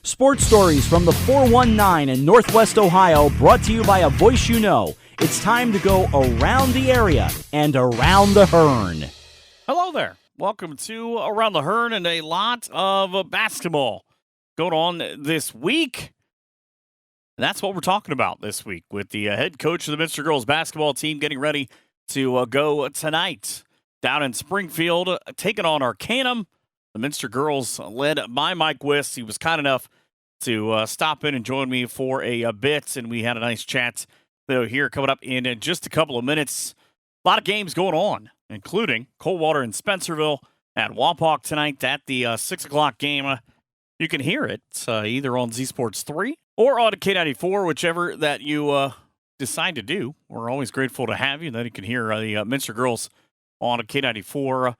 Sports stories from the 419 in Northwest Ohio, brought to you by a voice you know. It's time to go around the area and around the Hearn. Hello there. Welcome to Around the Hearn, and a lot of basketball going on this week. And that's what we're talking about this week with the head coach of the Minster girls basketball team getting ready to go tonight down in Springfield, taking on Arcanum. The Minster girls led by Mike Wiss. He was kind enough to stop in and join me for a bit, and we had a nice chat here coming up in just a couple of minutes. A lot of games going on, including Coldwater and Spencerville at Wapak tonight at the 6 o'clock game. You can hear it either on Z Sports 3 or on K94, whichever that you decide to do. We're always grateful to have you. Then you can hear the Minster girls on K94.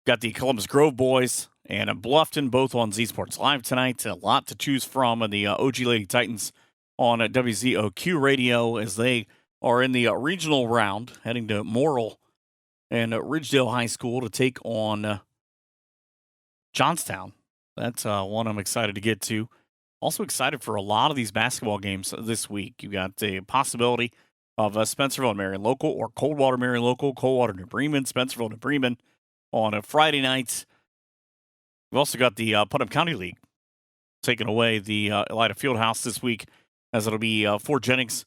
Got the Columbus Grove boys and Bluffton both on Z Sports Live tonight. A lot to choose from. And the OG Lady Titans on WZOQ radio as they are in the regional round, heading to Morrill and Ridgedale High School to take on Johnstown. That's one I'm excited to get to. Also excited for a lot of these basketball games this week. You got the possibility of Spencerville and Marion local, or Coldwater Marion local, Coldwater New Bremen, Spencerville New Bremen on a Friday night. We've also got the Putnam County League taking away the Elida Fieldhouse this week, as it'll be Fort Jennings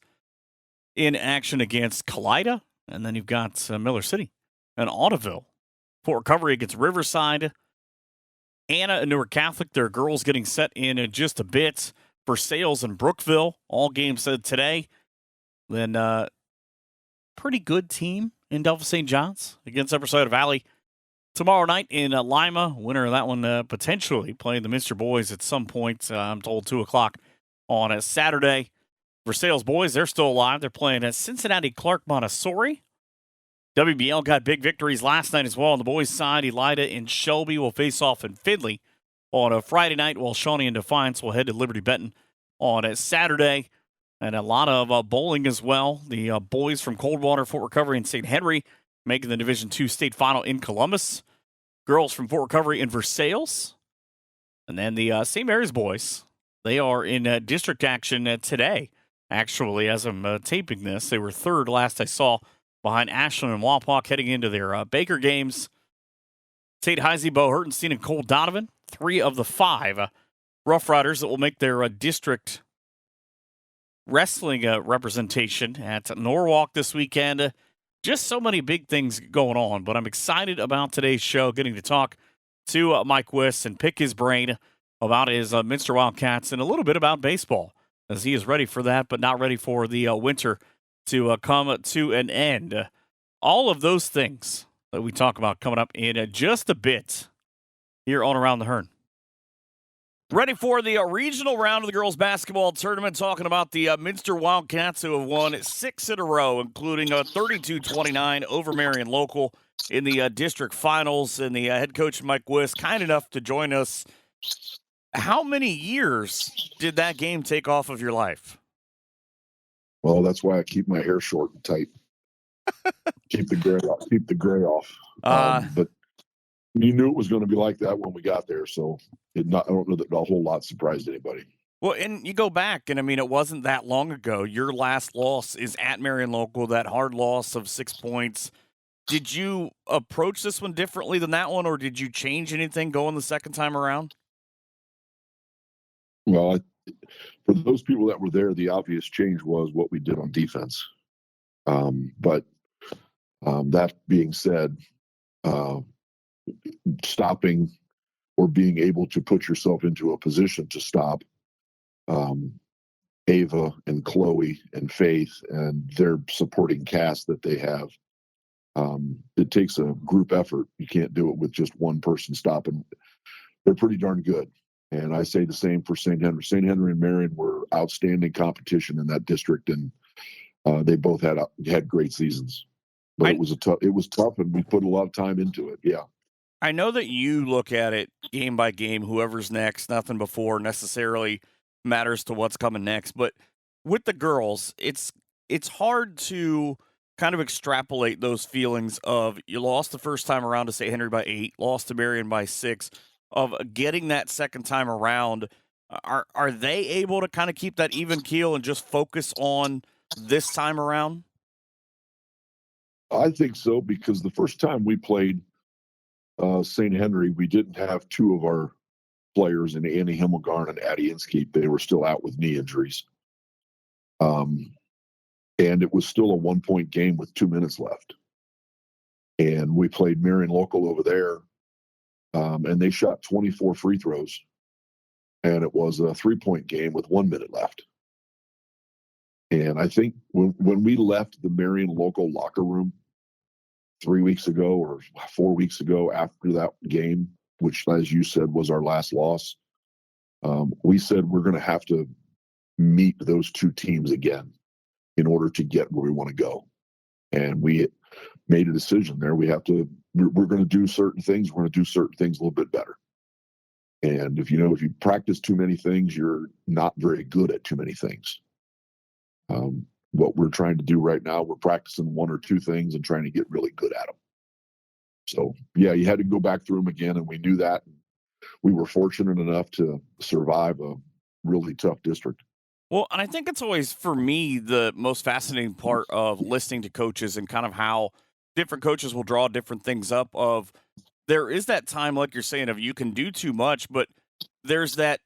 in action against Kalida. And then you've got Miller City and Audubon. Fort Recovery against Riverside. Anna and Newark Catholic, their girls getting set in just a bit. For Sales and Brookville, all games today. Then pretty good team in Delphos St. John's against Upper Side Valley. Tomorrow night in Lima, winner of that one potentially playing the Minster boys at some point, I'm told 2 o'clock on a Saturday. For Sales boys, they're still alive. They're playing at Cincinnati Clark Montessori. WBL got big victories last night as well on the boys' side. Elida and Shelby will face off in Findlay on a Friday night, while Shawnee and Defiance will head to Liberty Benton on a Saturday. And a lot of bowling as well. The boys from Coldwater, Fort Recovery, and St. Henry making the Division II state final in Columbus. Girls from Fort Recovery in Versailles. And then the St. Mary's boys, they are in district action today. Actually, as I'm taping this, they were third last I saw behind Ashland and Wapak heading into their Baker games. Tate Heisey, Bo Hurtenstein, and Cole Donovan, 3 of the 5 Rough Riders that will make their district wrestling representation at Norwalk this weekend. Just so many big things going on, but I'm excited about today's show, getting to talk to Mike Wiss and pick his brain about his Minster Wildcats and a little bit about baseball, as he is ready for that, but not ready for the winter to come to an end. All of those things that we talk about coming up in just a bit here on Around the Hearn. Ready for the regional round of the girls' basketball tournament, talking about the Minster Wildcats, who have won 6 in a row, including a 32-29 over Marion local in the district finals. And the head coach, Mike Wiss, kind enough to join us. How many years did that game take off of your life? Well, that's why I keep my hair short and tight. Keep the gray off. But you knew it was going to be like that when we got there, so I don't know that a whole lot surprised anybody. Well, and you go back, and I mean, it wasn't that long ago. Your last loss is at Marion local, that hard loss of 6 points. Did you approach this one differently than that one, or did you change anything going the second time around? Well, for those people that were there, the obvious change was what we did on defense. But that being said, stopping or being able to put yourself into a position to stop Ava and Chloe and Faith and their supporting cast that they have, it takes a group effort. You can't do it with just one person stopping. They're pretty darn good. And I say the same for St. Henry. St. Henry and Marion were outstanding competition in that district, and they both had great seasons. But it was tough, and we put a lot of time into it. Yeah. I know that you look at it game by game, whoever's next, nothing before necessarily matters to what's coming next. But with the girls, it's hard to kind of extrapolate those feelings of you lost the first time around to St. Henry by 8, lost to Marion by 6, of getting that second time around. Are they able to kind of keep that even keel and just focus on this time around? I think so, because the first time we played St. Henry, we didn't have two of our players in Annie Himmelgarn and Addie Inskeep. They were still out with knee injuries. And it was still a 1-point game with 2 minutes left. And we played Marion Local over there, and they shot 24 free throws. And it was a 3-point game with 1 minute left. And I think when we left the Marion Local locker room 3 weeks ago or 4 weeks ago after that game, which, as you said, was our last loss, we said we're going to have to meet those two teams again in order to get where we want to go. And we made a decision there. We're going to do certain things. We're going to do certain things a little bit better. And if you practice too many things, you're not very good at too many things. What we're trying to do right now, we're practicing one or two things and trying to get really good at them. So, yeah, you had to go back through them again, and we knew that. We were fortunate enough to survive a really tough district. Well, and I think it's always, for me, the most fascinating part of listening to coaches and kind of how different coaches will draw different things up of there is that time, like you're saying, of you can do too much, but there's that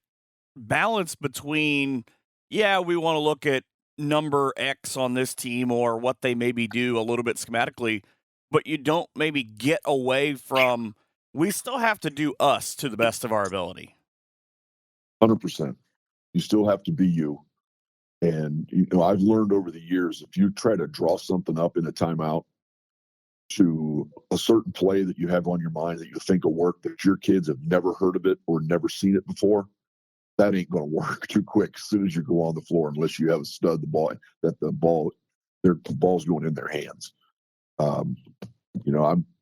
balance between, yeah, we want to look at number X on this team or what they maybe do a little bit schematically, but you don't maybe get away from, we still have to do us to the best of our ability. 100%. You still have to be you. And, I've learned over the years, if you try to draw something up in a timeout to a certain play that you have on your mind that you think will work, that your kids have never heard of it or never seen it before, that ain't going to work too quick as soon as you go on the floor, unless you have a stud the ball's going in their hands.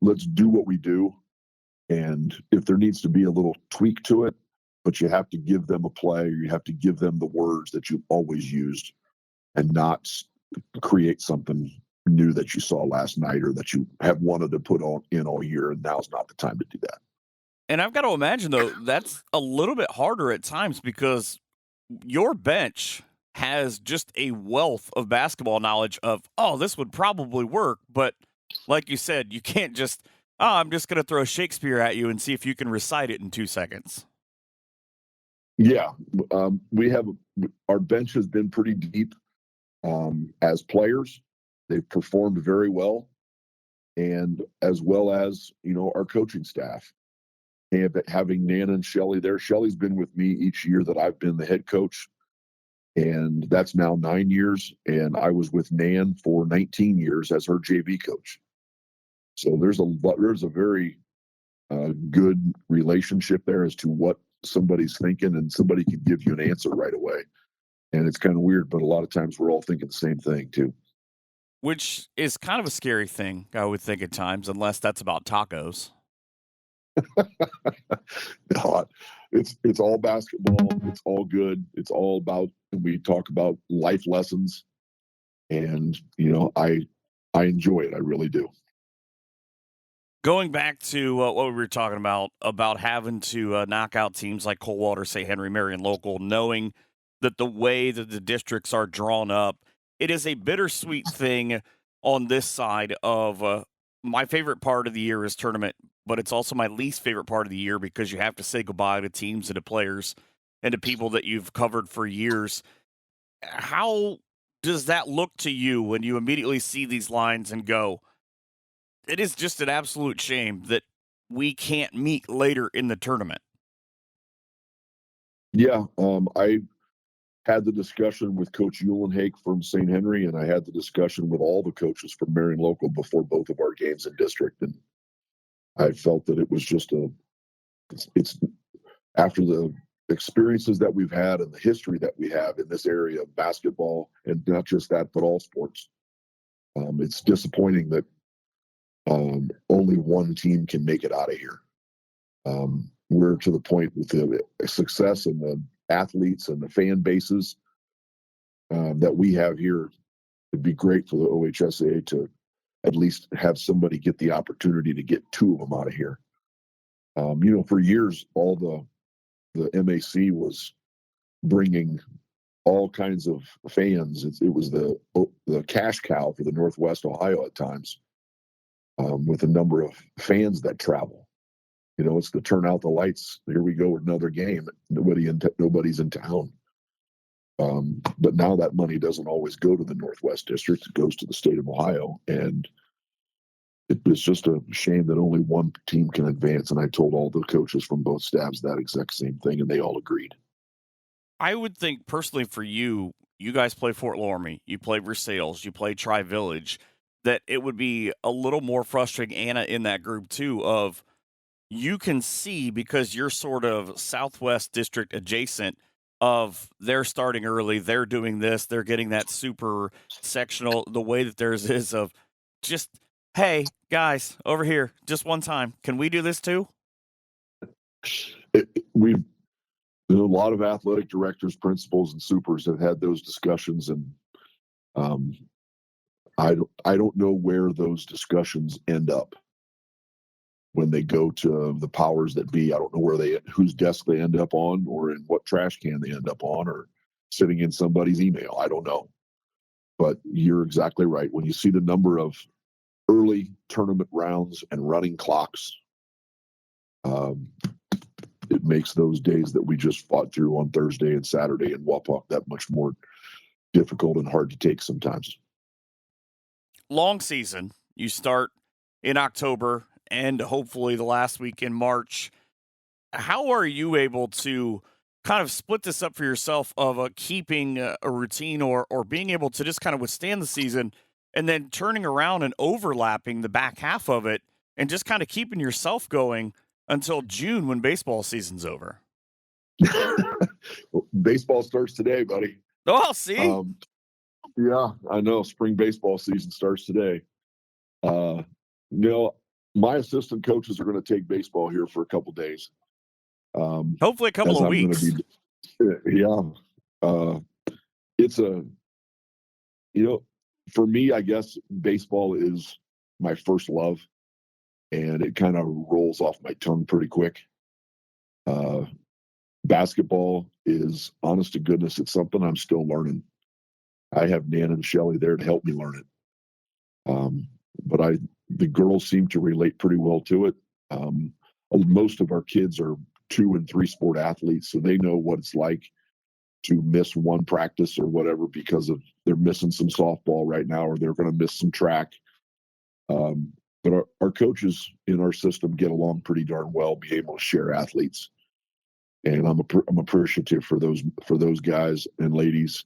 Let's do what we do. And if there needs to be a little tweak to it, but you have to give them a play, or you have to give them the words that you've always used and not create something new that you saw last night or that you have wanted to put in all year, and now's not the time to do that. And I've got to imagine, though, that's a little bit harder at times because your bench has just a wealth of basketball knowledge of, oh, this would probably work. But like you said, you can't just, I'm just going to throw Shakespeare at you and see if you can recite it in 2 seconds. Yeah. Our bench has been pretty deep as players. They've performed very well. And as well as, our coaching staff. And having Nana and Shelly there. Shelly's been with me each year that I've been the head coach. And that's now 9 years. And I was with Nan for 19 years as her JV coach. So there's a very good relationship there as to what somebody's thinking, and somebody can give you an answer right away. And it's kind of weird, but a lot of times we're all thinking the same thing too. Which is kind of a scary thing, I would think at times, unless that's about tacos. No, it's all basketball. It's all good. It's all about, we talk about life lessons, and I enjoy it. I really do. Going back to what we were talking about having to knock out teams like Coldwater, St. Henry, Marion Local, knowing that the way that the districts are drawn up, it is a bittersweet thing on this side of my favorite part of the year is tournament, but it's also my least favorite part of the year because you have to say goodbye to teams and to players and to people that you've covered for years. How does that look to you when you immediately see these lines and go, it is just an absolute shame that we can't meet later in the tournament? Yeah, I had the discussion with Coach Eulenhake from St. Henry, and I had the discussion with all the coaches from Marion Local before both of our games in district. And I felt that it was just it's after the experiences that we've had and the history that we have in this area of basketball, and not just that, but all sports. It's disappointing that only one team can make it out of here. We're to the point with the success and the athletes and the fan bases that we have here. It'd be great for the OHSAA to at least have somebody get the opportunity to get two of them out of here. For years, all the MAC was bringing all kinds of fans. It was the cash cow for the Northwest Ohio at times, with a number of fans that travel. It's to turn out the lights. Here we go with another game. Nobody's in town. But now that money doesn't always go to the Northwest District. It goes to the state of Ohio. And it's just a shame that only one team can advance. And I told all the coaches from both staffs that exact same thing, and they all agreed. I would think personally for you guys play Fort Loramie, you play Versailles, you play Tri-Village, that it would be a little more frustrating, Anna, in that group too, of you can see, because you're sort of Southwest District adjacent, of they're starting early, they're doing this, they're getting that super sectional, the way that theirs is of just, hey, guys, over here, just one time, can we do this too? A lot of athletic directors, principals, and supers have had those discussions, and I don't know where those discussions end up when they go to the powers that be. I don't know whose desk they end up on, or in what trash can they end up on, or sitting in somebody's email. I don't know, but you're exactly right. When you see the number of early tournament rounds and running clocks, it makes those days that we just fought through on Thursday and Saturday in Wapak that much more difficult and hard to take sometimes. Long season. You start in October and hopefully the last week in March. How are you able to kind of split this up for yourself of keeping a routine or being able to just kind of withstand the season and then turning around and overlapping the back half of it and just kind of keeping yourself going until June when baseball season's over? Well, baseball starts today, buddy. Oh, see? Yeah, I know. Spring baseball season starts today. My assistant coaches are going to take baseball here for a couple days. Hopefully a couple of weeks. It's for me, I guess baseball is my first love, and it kind of rolls off my tongue pretty quick. Basketball is, honest to goodness, it's something I'm still learning. I have Nan and Shelly there to help me learn it. But the girls seem to relate pretty well to it. Most of our kids are 2 and 3 sport athletes, so they know what it's like to miss one practice or whatever because they're missing some softball right now, or they're going to miss some track. But our coaches in our system get along pretty darn well, be able to share athletes, and I'm appreciative for those guys and ladies,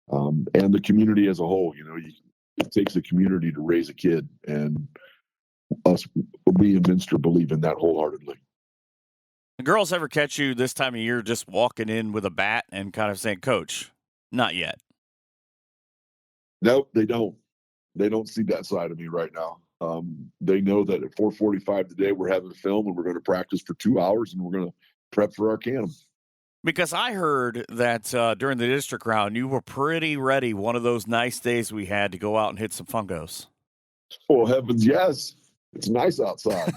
and the community as a whole. It takes a community to raise a kid, and we in Minster believe in that wholeheartedly. The girls ever catch you this time of year just walking in with a bat and kind of saying, "Coach, not yet"? Nope, they don't. They don't see that side of me right now. They know that at 4:45 today we're having film, and we're going to practice for 2 hours, and we're going to prep for our camp. Because I heard that during the district round, you were pretty ready one of those nice days we had to go out and hit some fungos. Oh, heavens, yes. It's nice outside.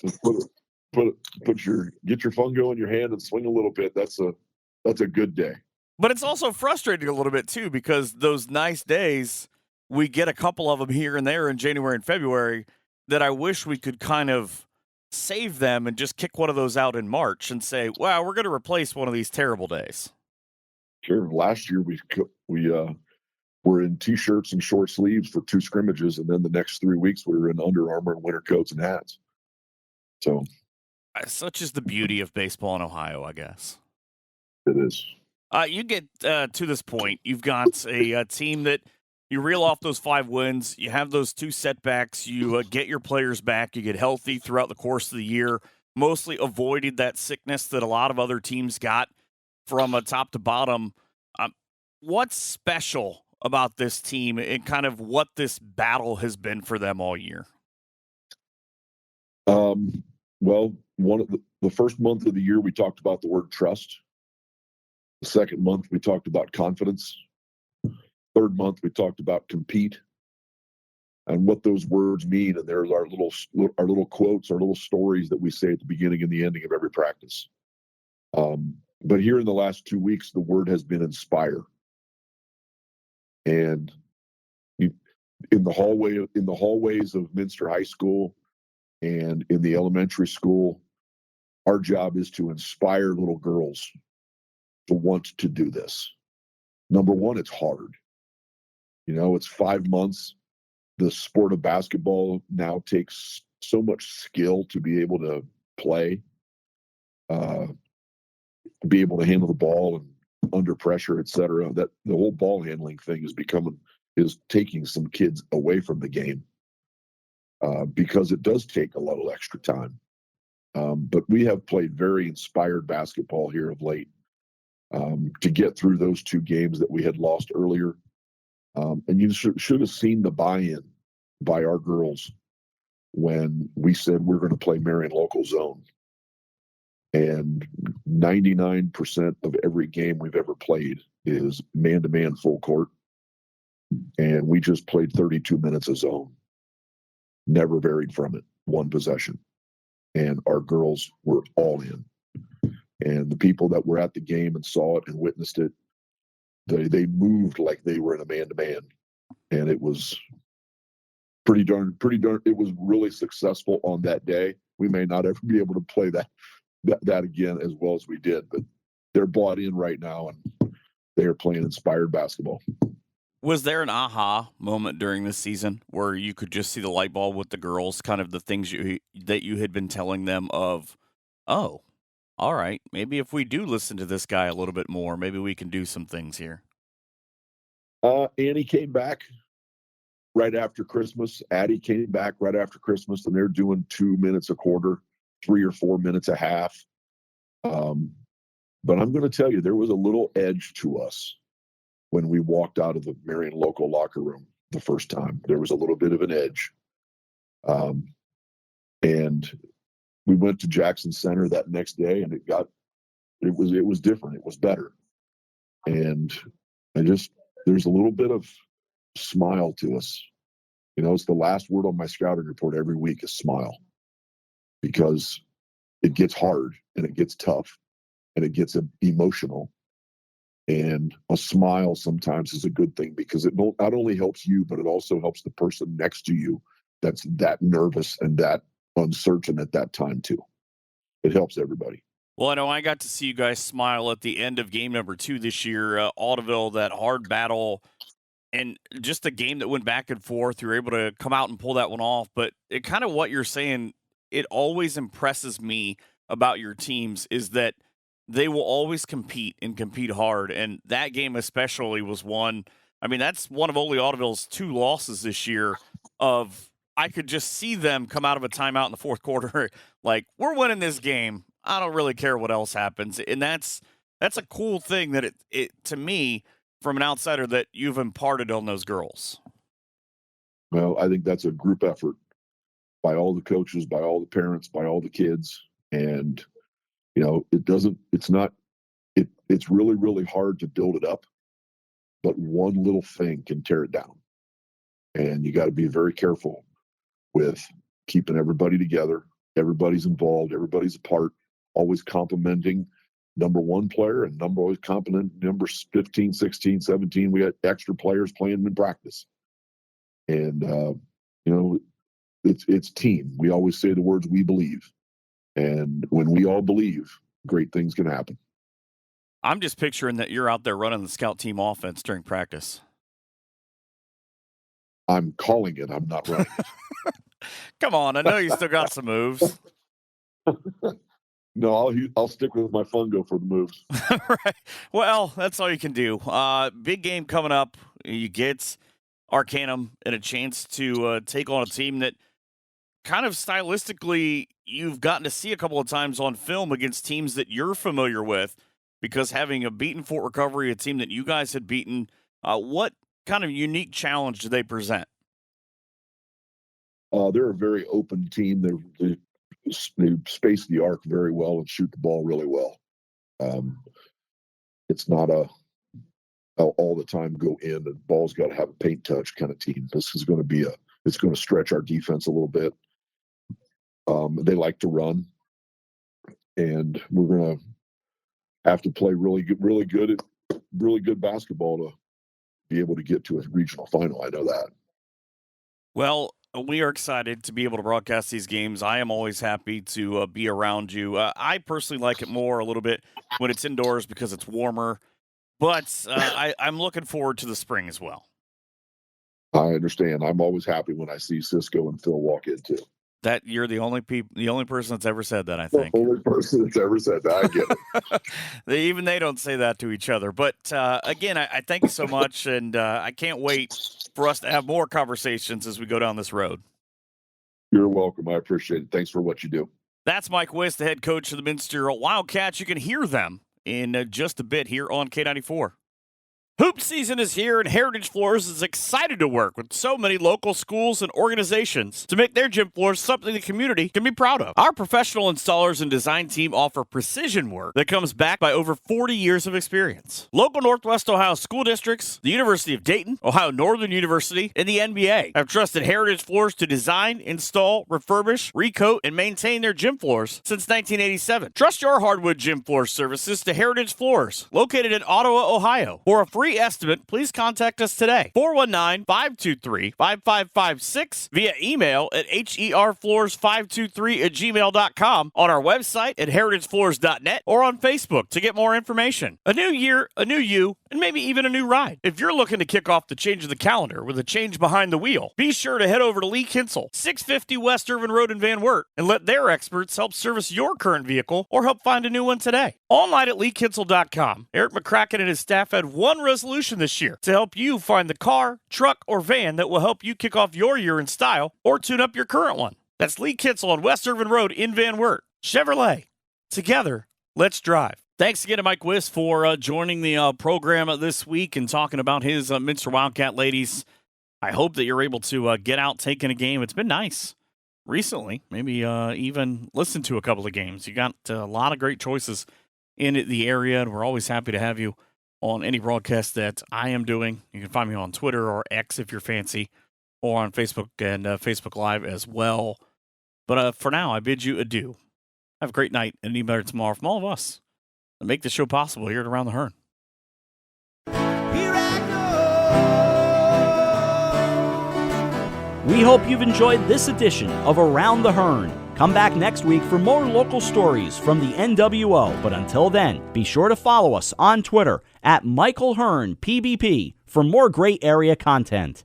Just get your fungo in your hand and swing a little bit. That's a good day. But it's also frustrating a little bit too, because those nice days, we get a couple of them here and there in January and February that I wish we could kind of save them and just kick one of those out in March and say, wow, we're going to replace one of these terrible days. Sure. Last year we were in T-shirts and short sleeves for 2 scrimmages, and then the next 3 weeks we were in Under Armour and winter coats and hats. So, such is the beauty of baseball in Ohio, I guess. It is. You get to this point, you've got a team that you reel off those 5 wins, you have those 2 setbacks, you get your players back, you get healthy throughout the course of the year, mostly avoided that sickness that a lot of other teams got from top to bottom. What's special about this team and kind of what this battle has been for them all year? Well, one of the first month of the year, we talked about the word trust. The second month, we talked about confidence. Third month, we talked about compete and what those words mean. And there's our little quotes, our little stories that we say at the beginning and the ending of every practice. But here in the last 2 weeks, the word has been inspire. And in the hallways of Minster High School and in the elementary school, our job is to inspire little girls to want to do this. Number one, it's hard. It's 5 months. The sport of basketball now takes so much skill to be able to play, be able to handle the ball and under pressure, et cetera. That the whole ball handling thing is taking some kids away from the game because it does take a little extra time. But we have played very inspired basketball here of late to get through those 2 games that we had lost earlier. And you should have seen the buy-in by our girls when we said we're going to play Marion local zone. And 99% of every game we've ever played is man-to-man full court. And we just played 32 minutes of zone. Never varied from it, 1 possession. And our girls were all in. And the people that were at the game and saw it and witnessed it, they moved like they were in a man-to-man. And it was pretty darn, it was really successful on that day. We may not ever be able to play that again as well as we did, but they're bought in right now and they are playing inspired basketball. Was there an aha moment during this season where you could just see the light bulb with the girls, kind of the things that you had been telling them of, oh, all right, maybe if we do listen to this guy a little bit more, maybe we can do some things here? Annie came back right after Christmas. Addie came back right after Christmas, and they're doing 2 minutes a quarter, 3 or 4 minutes a half. But I'm going to tell you, there was a little edge to us when we walked out of the Marion local locker room the first time. There was a little bit of an edge. And we went to Jackson Center that next day, and it was different. It was better. And there's a little bit of smile to us. It's the last word on my scouting report every week is smile, because it gets hard and it gets tough and it gets emotional. And a smile sometimes is a good thing, because it not only helps you, but it also helps the person next to you that's that nervous and that uncertain at that time too. It helps everybody. Well, I know I got to see you guys smile at the end of game number 2 this year, Audubon, that hard battle, and just a game that went back and forth. You were able to come out and pull that one off. But it kind of what you're saying, it always impresses me about your teams is that they will always compete and compete hard. And that game especially was one. I mean, that's one of Ole Audubon's 2 losses this year of I could just see them come out of a timeout in the fourth quarter like, we're winning this game. I don't really care what else happens. And that's a cool thing that it to me, from an outsider, that you've imparted on those girls. Well, I think that's a group effort by all the coaches, by all the parents, by all the kids. And, it's really, really hard to build it up, but one little thing can tear it down. And you got to be very careful with keeping everybody together. Everybody's involved. Everybody's a part. Always complimenting number 1 player and always complimenting numbers 15, 16, 17. We got extra players playing in practice. And, it's team. We always say the words, we believe. And when we all believe, great things can happen. I'm just picturing that you're out there running the scout team offense during practice. I'm calling it. I'm not running it. Come on. I know you still got some moves. No, I'll stick with my fungo for the moves. Right. Well, that's all you can do. Big game coming up. You get Arcanum and a chance to take on a team that kind of stylistically you've gotten to see a couple of times on film against teams that you're familiar with, because having a beaten Fort Recovery, a team that you guys had beaten, what kind of unique challenge do they present? They're a very open team. They space the arc very well and shoot the ball really well. It's not all the time go in. The ball's got to have a paint touch kind of team. This is going to it's going to stretch our defense a little bit. They like to run, and we're going to have to play really good basketball to be able to get to a regional final. I know that. Well, we are excited to be able to broadcast these games. I am always happy to be around you. I personally like it more a little bit when it's indoors because it's warmer, but I'm looking forward to the spring as well. I understand. I'm always happy when I see Cisco and Phil walk in too. That you're the only person that's ever said that, I think. The only person that's ever said that. I get it. Even they don't say that to each other. But again, I thank you so much, and I can't wait for us to have more conversations as we go down this road. You're welcome. I appreciate it. Thanks for what you do. That's Mike Wiss, the head coach of the Minster Wildcats. You can hear them in just a bit here on K94. Hoop season is here, and Heritage Floors is excited to work with so many local schools and organizations to make their gym floors something the community can be proud of. Our professional installers and design team offer precision work that comes backed by over 40 years of experience. Local Northwest Ohio school districts, the University of Dayton, Ohio Northern University, and the NBA have trusted Heritage Floors to design, install, refurbish, recoat, and maintain their gym floors since 1987. Trust your hardwood gym floor services to Heritage Floors, located in Ottawa, Ohio. For a free estimate, please contact us today. 419-523-5556 via email at herfloors523@gmail.com, on our website at heritagefloors.net, or on Facebook to get more information. A new year, a new you, and maybe even a new ride. If you're looking to kick off the change of the calendar with a change behind the wheel, be sure to head over to Lee Kinsel, 650 West Irvin Road in Van Wert, and let their experts help service your current vehicle or help find a new one today. Online at leekinsel.com, Eric McCracken and his staff had one resolution this year: to help you find the car, truck, or van that will help you kick off your year in style or tune up your current one. That's Lee Kinsel on West Irvin Road in Van Wert. Chevrolet. Together, let's drive. Thanks again to Mike Wiss for joining the program this week and talking about his Minster Wildcat ladies. I hope that you're able to get out taking a game. It's been nice recently. Maybe even listen to a couple of games. You got a lot of great choices in the area, and we're always happy to have you on any broadcast that I am doing. You can find me on Twitter or X if you're fancy, or on Facebook and Facebook Live as well. But for now, I bid you adieu. Have a great night and any better tomorrow from all of us that make the show possible here at Around the Hearn. We hope you've enjoyed this edition of Around the Hearn. Come back next week for more local stories from the NWO. But until then, be sure to follow us on Twitter at Michael Hearn PBP for more great area content.